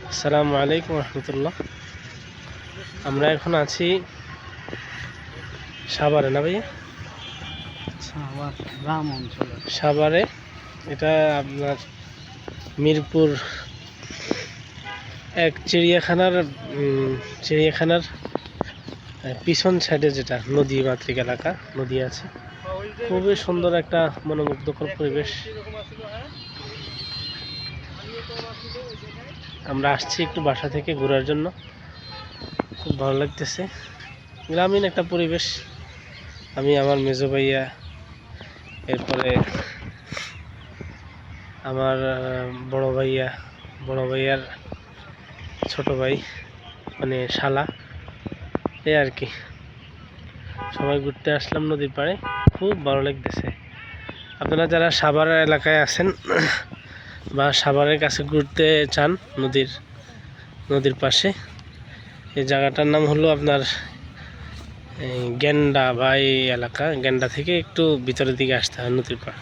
আসসালামু আলাইকুম রহমতুল্লাহ। আমরা এখন আছি সাভারে, না ভাইয়া? গ্রাম অঞ্চলে সাভারে, এটা আপনার মিরপুর এক চিড়িয়াখানার পিছন সাইডে যেটা নদী মাতৃক এলাকা, নদী আছে। খুবই সুন্দর একটা মনোমুগ্ধকর পরিবেশ। আমরা আসছি একটু বাসা থেকে ঘোরার জন্য, খুব ভালো লাগতেছে। গ্রামীণ একটা পরিবেশ। আমি, আমার মেজো ভাইয়া, এরপরে আমার বড় ভাইয়ার ছোট ভাই, মানে শালা, এই আর কি। সবাই ঘুরতে আসলাম নদীর পাড়ে, খুব ভালো লাগতেছে। আপনারা যারা সাভার এলাকায় আছেন বা সাভারের কাছে ঘুরতে চান, নদীর পাশে, এই জায়গাটার নাম হলো আপনার গেন্ডা বা এই এলাকা। গেন্ডা থেকে একটু ভিতরের দিকে আসতে হয় নদীর পাড়।